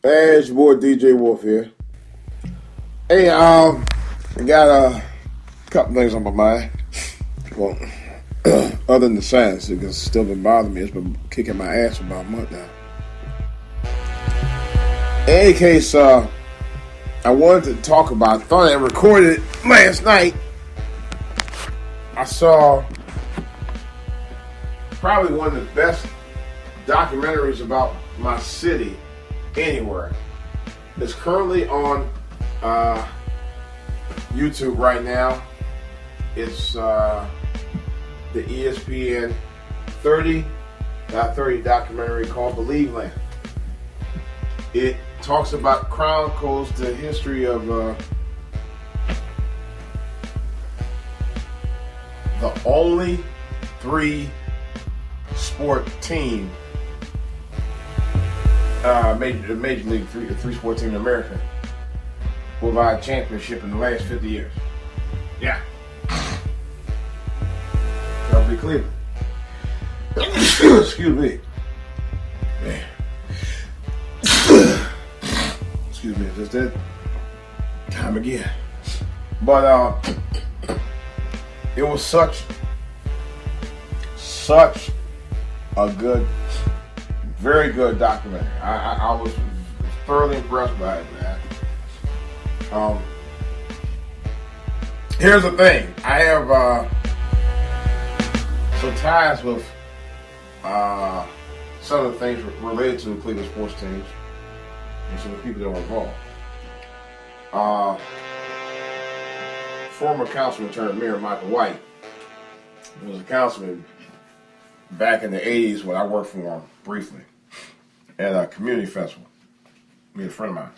Hey, it's your boy DJ Wolf here. Hey, I got a couple things on my mind. Well, other than the science, because it's still been bothering me. It's been kicking my ass for about a month now. In any case, I wanted to talk about. I thought I recorded it last night. I saw probably one of the best documentaries about my city anywhere. It's currently on YouTube right now. It's the ESPN 30 documentary called Beliveland. It talks about, chronicles the history of the only three-sport team, major league three-sport team in America, who have won a championship in the last 50 years. Yeah. That'll be Cleveland. Excuse me. Man. Excuse me, just that time again. But it was such a good, very good documentary. I was thoroughly impressed by it, man. Here's the thing. I have some ties with some of the things related to the Cleveland sports teams and some of the people that were involved. Former councilman turned mayor Michael White was a councilman back in the 80s when I worked for him briefly at a community festival. Me and a friend of mine.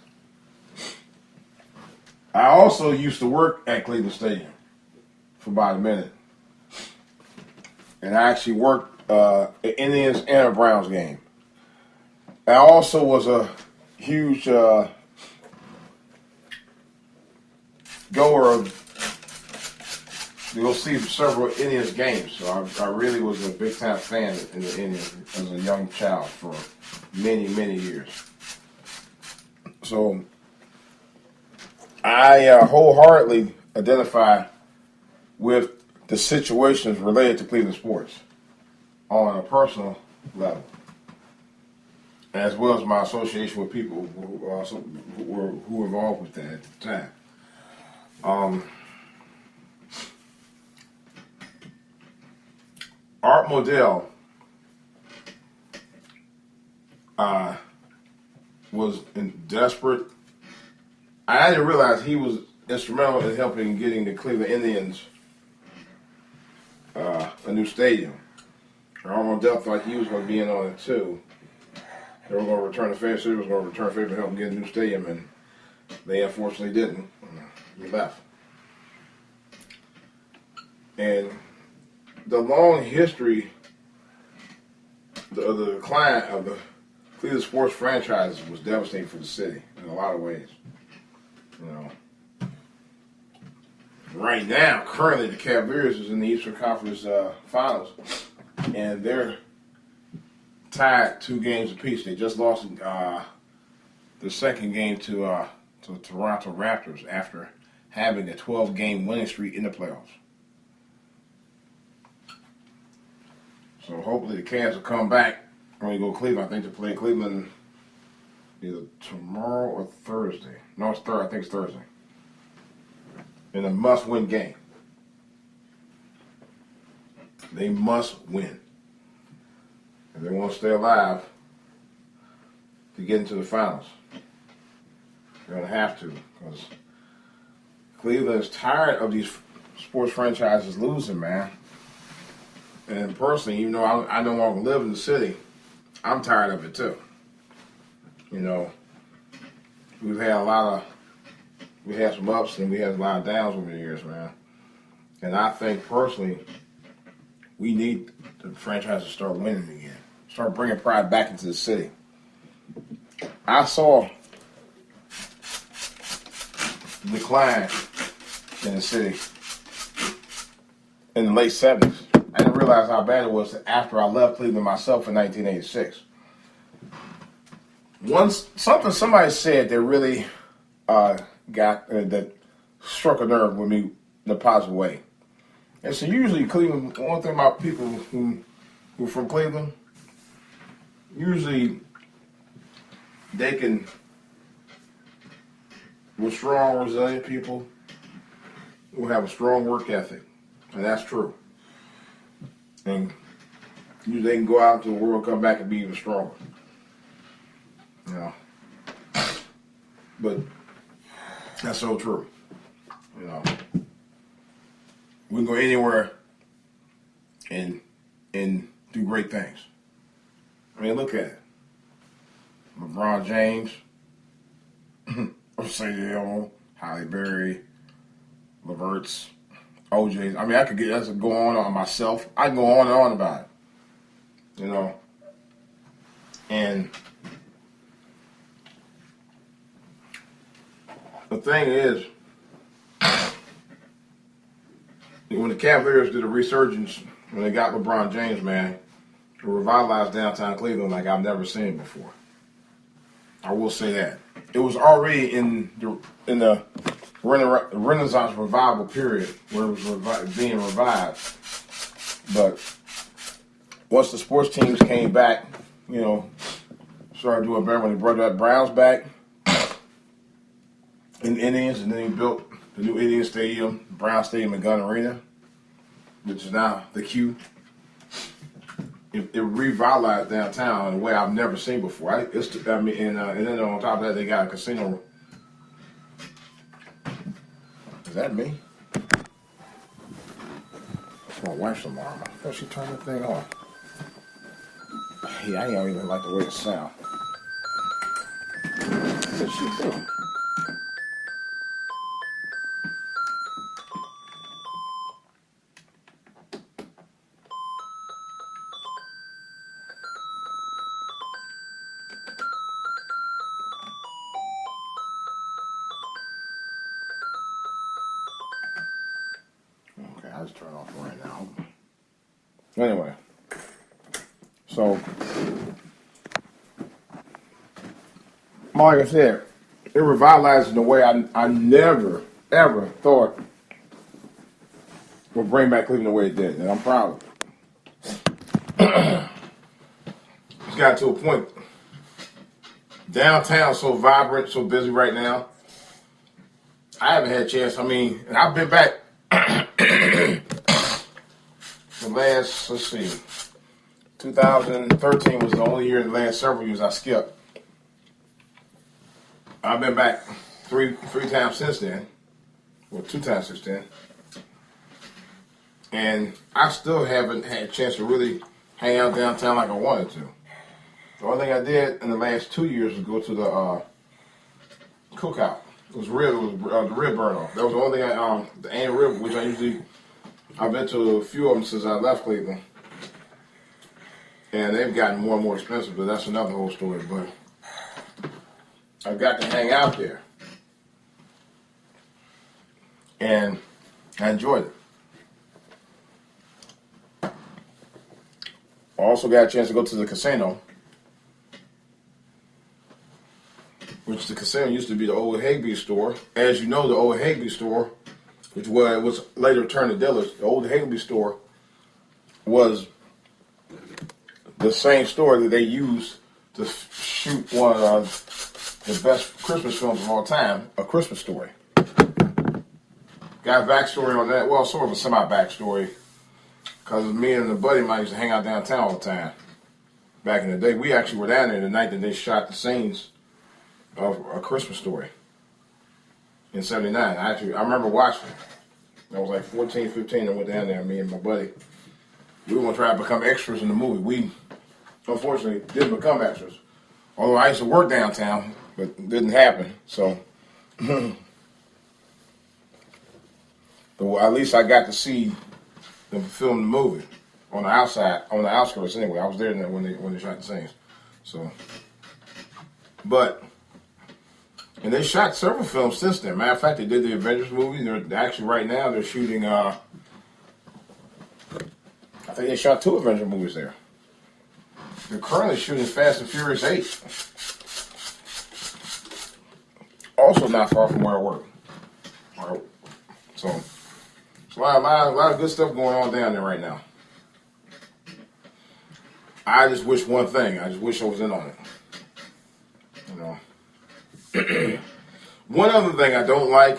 I also used to work at Cleveland Stadium for about a minute. And I actually worked at Indians and a Browns game. I also was a huge goer to go see several Indians games. So I really was a big time fan in the Indians as a young child for many, many years. So I wholeheartedly identify with the situations related to Cleveland sports on a personal level, as well as my association with people who were involved with that at the time. Art Modell was desperate. I didn't realize he was instrumental in helping getting the Cleveland Indians a new stadium. Art Modell thought he was going to be in on it too. They were going to return the favor. City was going to return the favor to help them get a new stadium, and they unfortunately didn't. He left. And the long history of the decline of the Cleveland sports franchise was devastating for the city in a lot of ways. You know, right now, currently, the Cavaliers is in the Eastern Conference Finals, and they're tied 2 games apiece. They just lost the second game to Toronto Raptors after having a 12-game winning streak in the playoffs. So hopefully the Cavs will come back when we go to Cleveland. I think they play Cleveland either tomorrow or Thursday. No, it's Thursday. I think it's Thursday. In a must-win game. They must win. If they want to stay alive to get into the finals. They're going to have to, because Cleveland is tired of these sports franchises losing, man. And personally, even though I no longer live in the city, I'm tired of it too. You know, we had some ups and we had a lot of downs over the years, man. And I think personally, we need the franchise to start winning again. Start bringing pride back into the city. I saw decline in the city in the late 70s. I didn't realize how bad it was after I left Cleveland myself in 1986. once something somebody said that really that struck a nerve with me in a positive way. And so usually Cleveland, one thing about people who are from Cleveland, usually they can, with strong, resilient people, will have a strong work ethic. And that's true. And usually they can go out into the world, come back and be even stronger. You know. But that's so true. You know. We can go anywhere and do great things. I mean, look at it. LeBron James, Sadie Hill, Halle Berry, Leverts, OJ. I mean, I could go on myself. I can go on and on about it. You know. And the thing is, when the Cavaliers did a resurgence, when they got LeBron James, man, it revitalized downtown Cleveland like I've never seen before. I will say that. It was already in the Renaissance revival period where it was being revived. But once the sports teams came back, you know, started doing better when they brought that Browns back in the Indians, and then they built the new Indian Stadium, Brown Stadium and Gun Arena, which is now the Q. It revitalized downtown in a way I've never seen before. And then on top of that, they got a casino. Is that me? That's my wife's alarm. I thought she turned the thing on. Yeah, I don't even like the way it sounds. What's she doing? I just turn off right now. Anyway, so like I said, it revitalized in a way I never ever thought would bring back Cleveland the way it did, and I'm proud of it. It's got to a point. Downtown so vibrant, so busy right now. I haven't had a chance. I mean, and I've been back. The last, let's see, 2013 was the only year in the last several years I skipped. I've been back three times since then. Well, 2 times since then. And I still haven't had a chance to really hang out downtown like I wanted to. The only thing I did in the last 2 years was go to the cookout. It was the rib burn off. That was the only thing the annual rib, which I've been to a few of them since I left Cleveland. And they've gotten more and more expensive, but that's another whole story. But I got to hang out there. And I enjoyed it. I also got a chance to go to the casino, which the casino used to be the old Hagby store. As you know, the old Hagby store, which was later turned to Dillard's, the old Hagby store was the same store that they used to shoot one of the best Christmas films of all time, A Christmas Story. Got a backstory on that. Well, sort of a semi-backstory, because me and a buddy of mine used to hang out downtown all the time. Back in the day, we actually were down there the night that they shot the scenes of A Christmas Story in '79. I remember watching it. I was like 14, 15. I went down there, me and my buddy. We were going to try to become extras in the movie. We, unfortunately, didn't become extras. Although I used to work downtown, but it didn't happen. So, at least I got to see them film the movie on the outside, on the outskirts anyway. I was there when they shot the scenes. So, and they shot several films since then. Matter of fact, they did the Avengers movie. They're actually right now they're shooting. I think they shot 2 Avengers movies there. They're currently shooting Fast and Furious 8. also not far from where I work. All right. So it's a lot of good stuff going on down there right now. I just wish one thing. I just wish I was in on it. You know. One other thing I don't like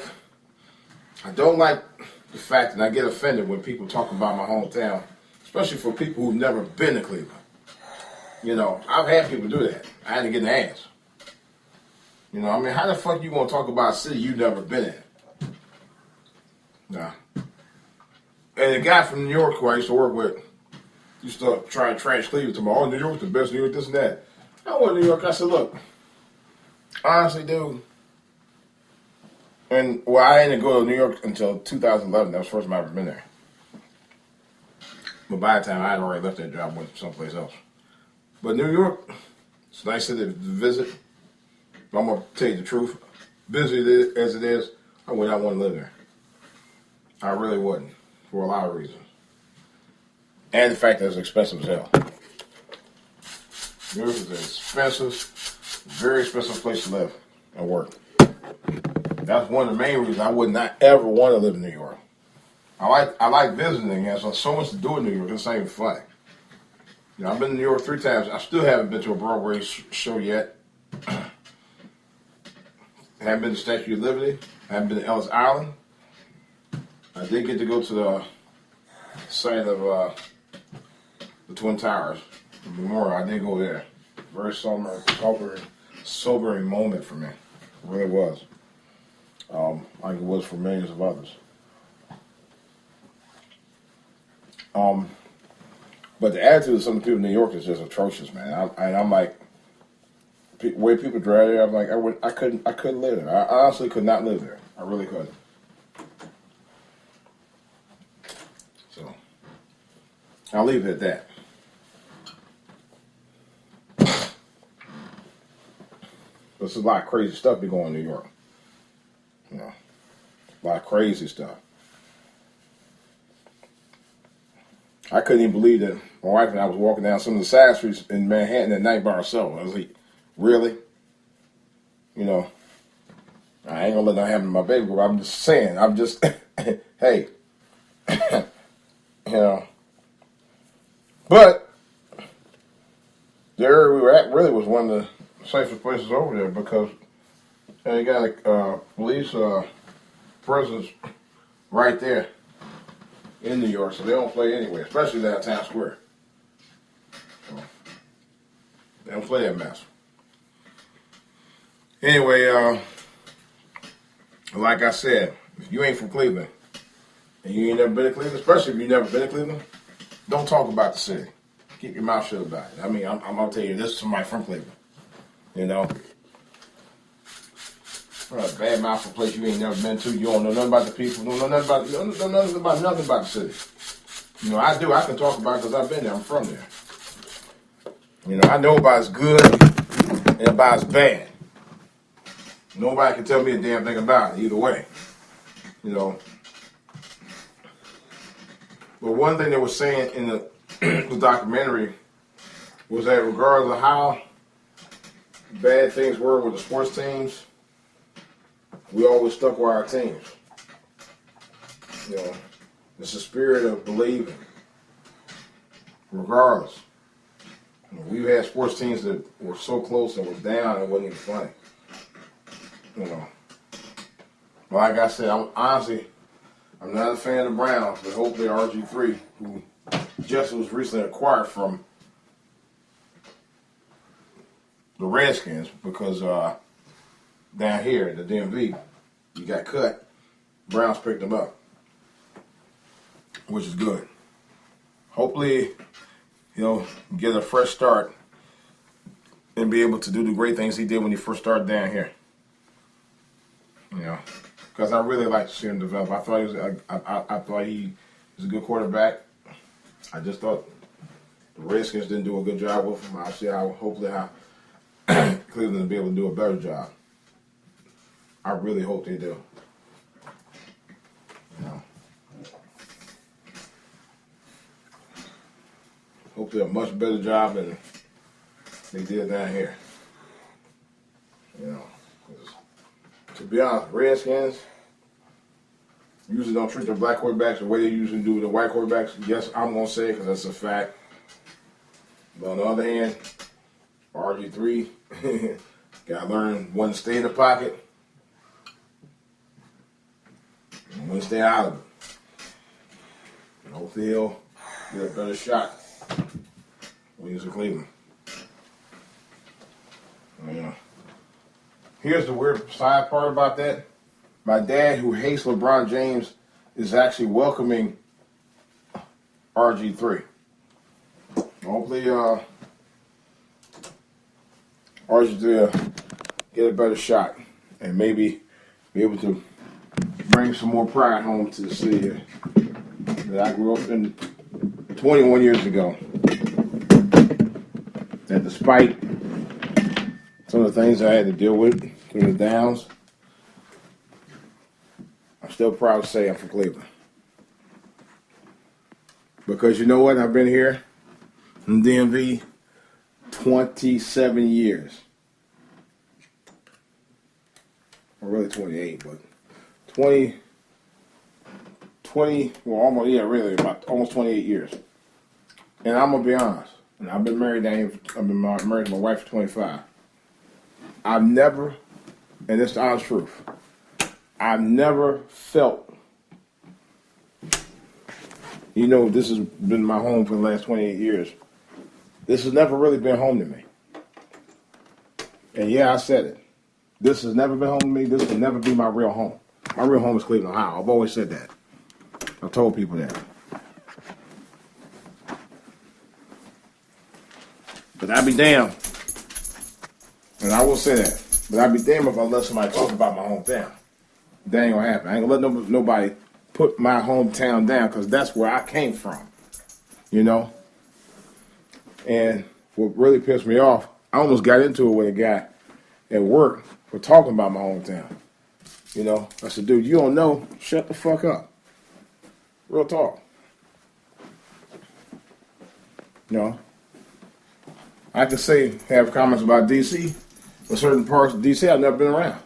the fact that I get offended when people talk about my hometown, especially for people who've never been to Cleveland. You know, I've had people do that. I had to get an ass. You know, I mean, how the fuck you gonna talk about a city you've never been in? Nah. And the guy from New York who I used to work with used to try to trash Cleveland to me. Oh, New York's the best, New York, this and that. I went to New York, I said, look, honestly, dude, and well, I didn't go to New York until 2011. That was the first time I ever been there. But by the time I had already left that job, went someplace else. But New York, it's a nice city to visit. But I'm gonna tell you the truth. Busy as it is, I would not want to live there. I really wouldn't, for a lot of reasons. And the fact that it's expensive as hell. New York is an expensive, very expensive place to live and work. That's one of the main reasons I would not ever want to live in New York. I like visiting. There's so much to do in New York. It's not even funny. You know, I've been to New York 3 times. I still haven't been to a Broadway show yet. Haven't been to Statue of Liberty. Haven't been to Ellis Island. I did get to go to the site of the Twin Towers, the memorial. I did go there. Very sobering moment for me. It really was. Like it was for millions of others. But the attitude of some of the people in New York is just atrocious, man. I'm like, the way people drive there, I'm like, I couldn't live there. I honestly could not live there. I really couldn't. So, I'll leave it at that. There's a lot of crazy stuff be going on in New York. You know, a lot of crazy stuff. I couldn't even believe that my wife and I was walking down some of the side streets in Manhattan at night by ourselves. I was like, really? You know, I ain't gonna let that happen to my baby, but I'm just saying, hey, you know. But the area we were at really was one of the safest places over there because you got a police presence right there in New York, so they don't play anywhere, especially downtown Square. So, they don't play that mess. Anyway, like I said, if you ain't from Cleveland and you ain't never been to Cleveland, especially if you've never been to Cleveland, don't talk about the city. Keep your mouth shut about it. I mean, I'm gonna tell you, this is somebody from Cleveland. You know, a bad mouth for a place you ain't never been to. You don't know nothing about the people. You don't know nothing about the city. You know, I do. I can talk about it because I've been there. I'm from there. You know, I know about it's good and about it's bad. Nobody can tell me a damn thing about it either way. You know. But one thing they were saying in the documentary was that regardless of how bad things were with the sports teams, we always stuck with our teams. You know, it's the spirit of believing, regardless. You know, we've had sports teams that were so close and was down it wasn't even funny. You know, like I said, I'm not a fan of the Browns, but hopefully RG3, who just was recently acquired from the Redskins, because down here in the DMV, he got cut. Browns picked him up, which is good. Hopefully, he'll get a fresh start and be able to do the great things he did when he first started down here. You know, because I really like to see him develop. I thought he was a good quarterback. I just thought the Redskins didn't do a good job with him. I'll see hopefully how Cleveland will be able to do a better job. I really hope they do. You know, hopefully a much better job than they did down here. You know, 'cause to be honest, Redskins usually don't treat their black quarterbacks the way they usually do the white quarterbacks. Yes, I'm going to say it because that's a fact. But on the other hand, RG3 got to learn when to stay in the pocket and when to stay out of it. And hopefully he'll get a better shot when he's in Cleveland. Yeah. Here's the weird side part about that. My dad, who hates LeBron James, is actually welcoming RG3. Hopefully, RG3 will get a better shot and maybe be able to bring some more pride home to the city that I grew up in 21 years ago. That despite some of the things I had to deal with through the downs, I'm still proud to say I'm from Cleveland. Because you know what? I've been here in DMV 27 years. Well, really 28, but almost 28 years. And I'm going to be honest, and I've been married to my wife for 25. I've never, and it's the honest truth, I've never felt, this has been my home for the last 28 years. This has never really been home to me. And yeah, I said it. This has never been home to me. This will never be my real home. My real home is Cleveland, Ohio. I've always said that. I've told people that. But I'd be damned. And I will say that. But I'd be damned if I let somebody talk about my hometown. That ain't gonna happen. I ain't gonna let nobody put my hometown down because that's where I came from. And what really pissed me off, I almost got into it with a guy at work for talking about my hometown. I said, dude, you don't know, shut the fuck up. Real talk. I could have comments about D.C., but certain parts of D.C. I've never been around.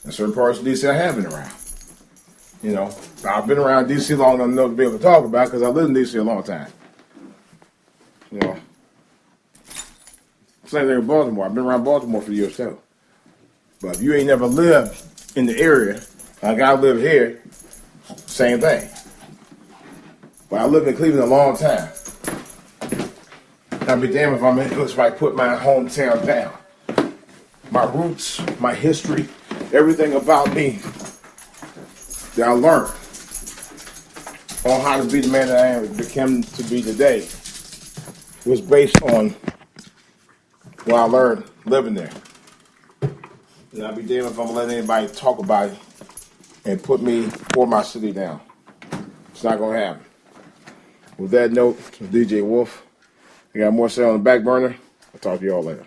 And certain parts of D.C. I have been around. I've been around D.C. long enough to be able to talk about it because I lived in D.C. a long time. Same thing with Baltimore. I've been around Baltimore for years too. But if you ain't never lived in the area, like I live here, same thing. But I lived in Cleveland a long time. I'd be damned if I put my hometown down. My roots, my history, everything about me that I learned on how to be the man that I am, became to be today, was based on what I learned living there. And I'd be damned if I'm going to let anybody talk about it and put me or my city down. It's not going to happen. With that note, DJ Wolf, I got more to say on the back burner. I'll talk to you all later.